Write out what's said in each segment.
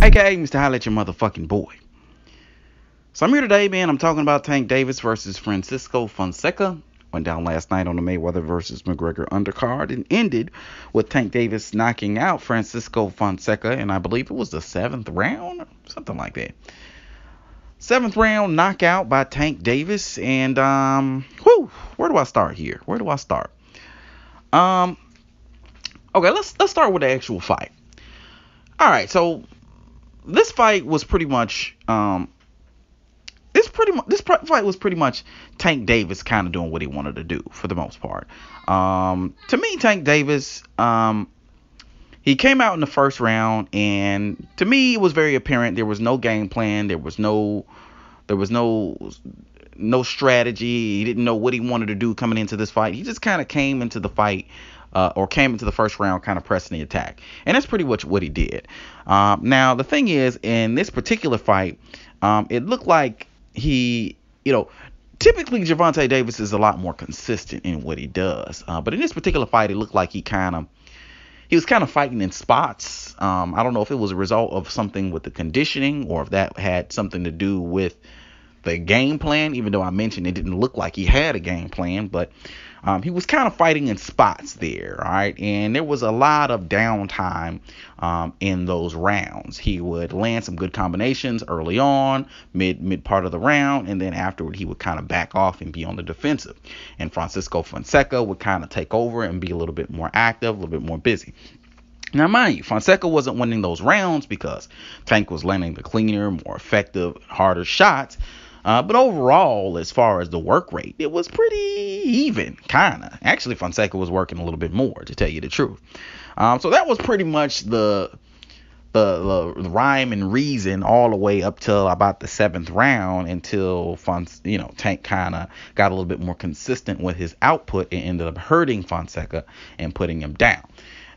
aka Mr. Holla at your motherfucking boy. So I'm here today, man. I'm talking about Tank Davis versus Francisco Fonseca. Went down last night on the Mayweather versus McGregor undercard and ended with Tank Davis knocking out Francisco Fonseca, and I believe it was the 7th round, something like that. 7th round knockout by Tank Davis, and where do I start here? Okay, let's start with the actual fight. All right, so this fight was pretty much this fight was pretty much Tank Davis kind of doing what he wanted to do for the most part. To me, Tank Davis, he came out in the first round, and to me, it was very apparent there was no game plan. There was no strategy. He didn't know what he wanted to do coming into this fight. He just kind of came into the fight, or came into the first round kind of pressing the attack. And that's pretty much what he did. Now, the thing is, in this particular fight, it looked like typically Gervonta Davis is a lot more consistent in what he does. But in this particular fight, it looked like he was kind of fighting in spots. I don't know if it was a result of something with the conditioning or if that had something to do with the game plan, even though I mentioned it didn't look like he had a game plan, but he was kind of fighting in spots there, all right? And there was a lot of downtime in those rounds. He would land some good combinations early on, mid part of the round, and then afterward he would kind of back off and be on the defensive. And Francisco Fonseca would kind of take over and be a little bit more active, a little bit more busy. Now, mind you, Fonseca wasn't winning those rounds because Tank was landing the cleaner, more effective, harder shots. But overall, as far as the work rate, it was pretty even, kind of. Actually, Fonseca was working a little bit more, to tell you the truth. So that was pretty much the rhyme and reason all the way up till about the 7th round, until Tank kind of got a little bit more consistent with his output and ended up hurting Fonseca and putting him down.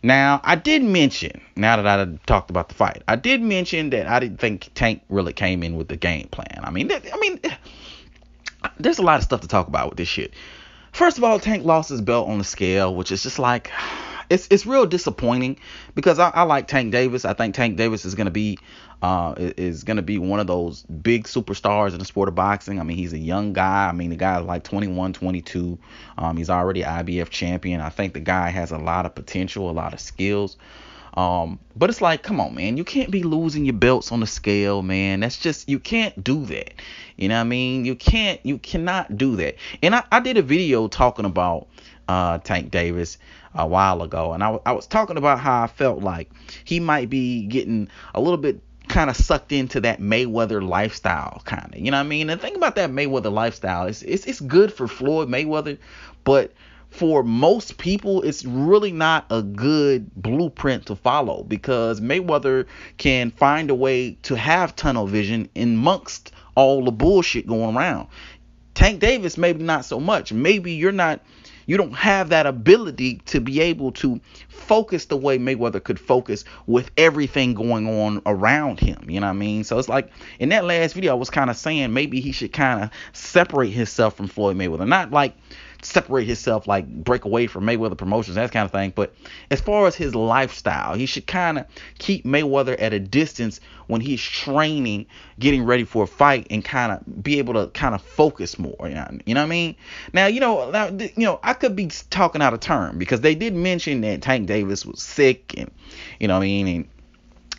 Now, I did mention, now that I talked about the fight, I did mention that I didn't think Tank really came in with the game plan. I mean, there's a lot of stuff to talk about with this shit. First of all, Tank lost his belt on the scale, which is just like, it's real disappointing because I like Tank Davis. I think Tank Davis is gonna be one of those big superstars in the sport of boxing. I mean, he's a young guy. I mean, the guy's like 21, 22. He's already IBF champion. I think the guy has a lot of potential, a lot of skills. But it's like, come on, man, you can't be losing your belts on the scale, man. That's just, you can't do that. You know what I mean? You cannot do that. And I did a video talking about Tank Davis a while ago, and I was talking about how I felt like he might be getting a little bit kind of sucked into that Mayweather lifestyle, kind of, you know what I mean? And the thing about that Mayweather lifestyle is it's good for Floyd Mayweather, but for most people, it's really not a good blueprint to follow, because Mayweather can find a way to have tunnel vision amongst all the bullshit going around. Tank Davis, maybe not so much. Maybe you don't have that ability to be able to focus the way Mayweather could focus with everything going on around him. You know what I mean? So it's like, in that last video, I was kind of saying maybe he should kind of separate himself from Floyd Mayweather. Not like separate himself, like break away from Mayweather Promotions, that kind of thing. But as far as his lifestyle, he should kind of keep Mayweather at a distance when he's training, getting ready for a fight, and kind of be able to kind of focus more. You know what I mean? Now, I could be talking out of turn, because they did mention that Tank Davis was sick, and and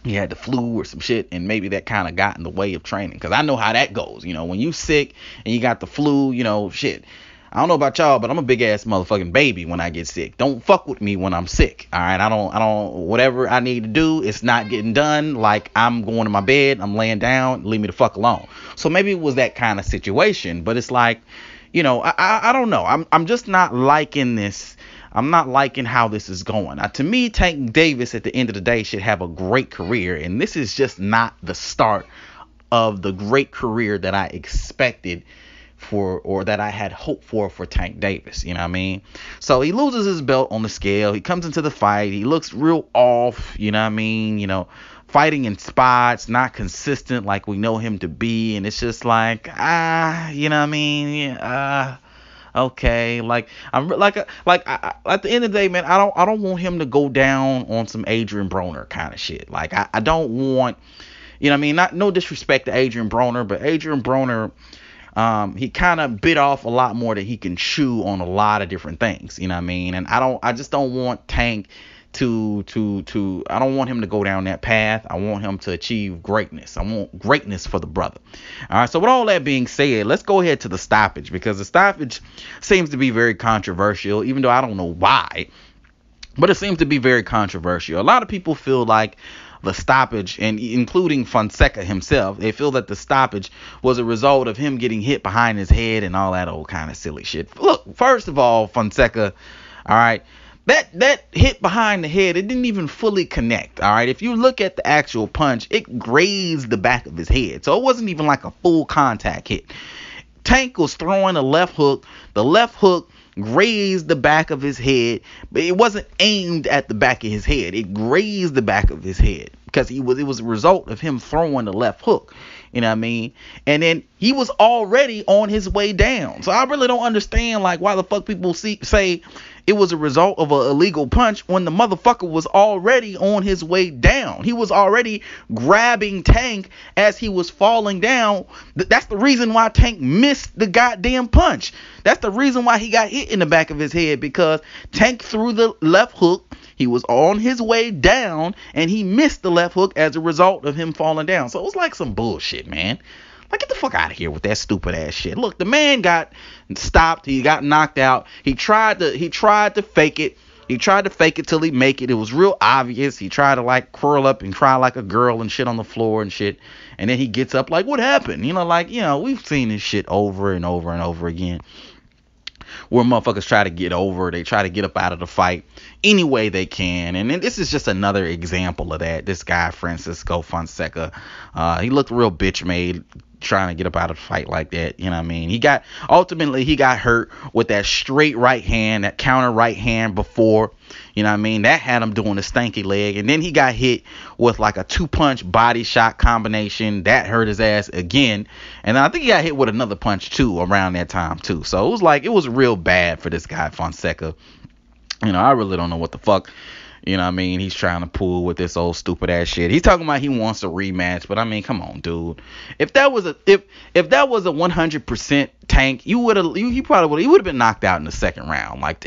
he had the flu or some shit, and maybe that kind of got in the way of training, because I know how that goes. When you sick and you got the flu, shit. I don't know about y'all, but I'm a big ass motherfucking baby when I get sick. Don't fuck with me when I'm sick. All right. I don't, whatever I need to do, it's not getting done. Like, I'm going to my bed, I'm laying down, leave me the fuck alone. So maybe it was that kind of situation, but it's like, I don't know. I'm just not liking this. I'm not liking how this is going. To me, Tank Davis at the end of the day should have a great career, and this is just not the start of the great career that I expected or that I had hoped for Tank Davis. You know what I mean? So he loses his belt on the scale. He comes into the fight. He looks real off. You know what I mean? Fighting in spots, not consistent like we know him to be. And it's just like, you know what I mean? Okay, like I'm like at the end of the day, man, I don't want him to go down on some Adrian Broner kind of shit. Like I don't want You know what I mean? No disrespect to Adrian Broner, but Adrian Broner, he kind of bit off a lot more than he can chew on a lot of different things. You know what I mean? And I just don't want Tank I don't want him to go down that path. I want him to achieve greatness. I want greatness for the brother. All right. So with all that being said, let's go ahead to the stoppage, because the stoppage seems to be very controversial, even though I don't know why, but it seems to be very controversial. A lot of people feel like the stoppage, and including Fonseca himself, they feel that the stoppage was a result of him getting hit behind his head and all that old kind of silly shit. Look, first of all, Fonseca, all right, that hit behind the head, it didn't even fully connect. All right, if you look at the actual punch, it grazed the back of his head, so it wasn't even like a full contact hit. Tank was throwing a left hook. The left hook grazed the back of his head, but it wasn't aimed at the back of his head. It grazed the back of his head because it was a result of him throwing the left hook. You know what I mean? And then he was already on his way down. So I really don't understand, like, why the fuck people say it was a result of an illegal punch when the motherfucker was already on his way down. He was already grabbing Tank as he was falling down. That's the reason why Tank missed the goddamn punch. That's the reason why he got hit in the back of his head, because Tank threw the left hook. He was on his way down, and he missed the left hook as a result of him falling down. So it was like some bullshit, man. Like, get the fuck out of here with that stupid ass shit. Look, the man got stopped. He got knocked out. He tried to fake it. He tried to fake it till he make it. It was real obvious. He tried to, like, curl up and cry like a girl and shit on the floor and shit. And then he gets up like, what happened? You know, like, you know, we've seen this shit over and over and over again, where motherfuckers try to get over. They try to get up out of the fight any way they can. And this is just another example of that. This guy, Francisco Fonseca, he looked real bitch made trying to get up out of the fight like that. You know what I mean? Ultimately he got hurt with that straight right hand, that counter right hand before. You know what I mean? That had him doing a stanky leg. And then he got hit with like a 2-punch body shot combination. That hurt his ass again. And I think he got hit with another punch too around that time too. So it was real bad for this guy, Fonseca. You know, I really don't know what the fuck, you know what I mean, he's trying to pull with this old stupid ass shit. He's talking about he wants a rematch, but I mean, come on, dude. If that was a 100% Tank, he would have been knocked out in the second round. Like,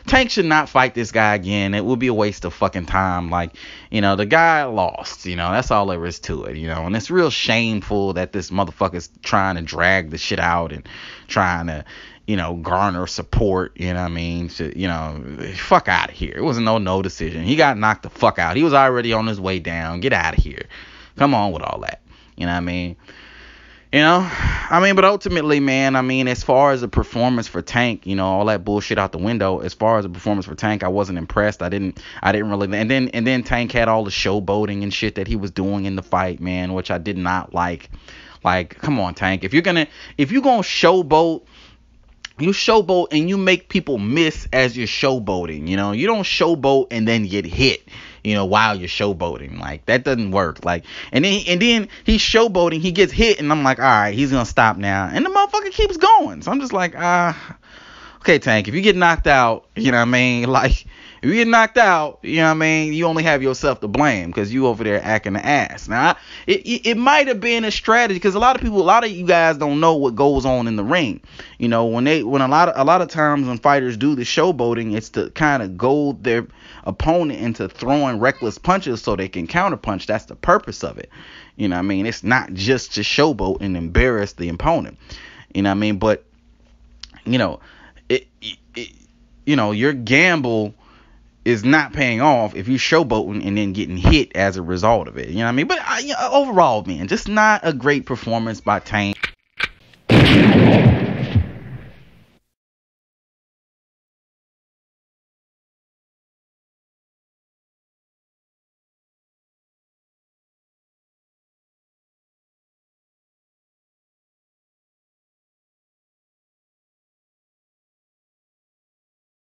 Tank should not fight this guy again. It would be a waste of fucking time. Like, you know, the guy lost, you know, that's all there is to it, you know. And it's real shameful that this motherfucker's trying to drag the shit out and trying to, you know, garner support, you know what I mean? So, you know, fuck out of here. It wasn't no decision. He got knocked the fuck out. He was already on his way down. Get out of here. Come on with all that. You know what I mean? You know, I mean, but ultimately, man, I mean, as far as the performance for Tank, you know, all that bullshit out the window, as far as the performance for Tank, I wasn't impressed. I didn't really, and then Tank had all the showboating and shit that he was doing in the fight, man, which I did not like. Like, come on, Tank. If you're gonna showboat, you showboat and you make people miss as you're showboating. You know, you don't showboat and then get hit, you know, while you're showboating. Like, that doesn't work. Like, and then he's showboating, he gets hit, and I'm like, all right, he's gonna stop now, and the motherfucker keeps going. So I'm just like, okay, Tank, if you get knocked out, you know what I mean, like, if you get knocked out, you know what I mean, you only have yourself to blame because you over there acting the ass. Now, it might have been a strategy, because a lot of you guys don't know what goes on in the ring. You know, when a lot of times when fighters do the showboating, it's to kind of goad their opponent into throwing reckless punches so they can counterpunch. That's the purpose of it. You know what I mean? It's not just to showboat and embarrass the opponent. You know what I mean? But, you know, your gamble is not paying off if you showboating and then getting hit as a result of it. You know what I mean? But overall, man, just not a great performance by Tank.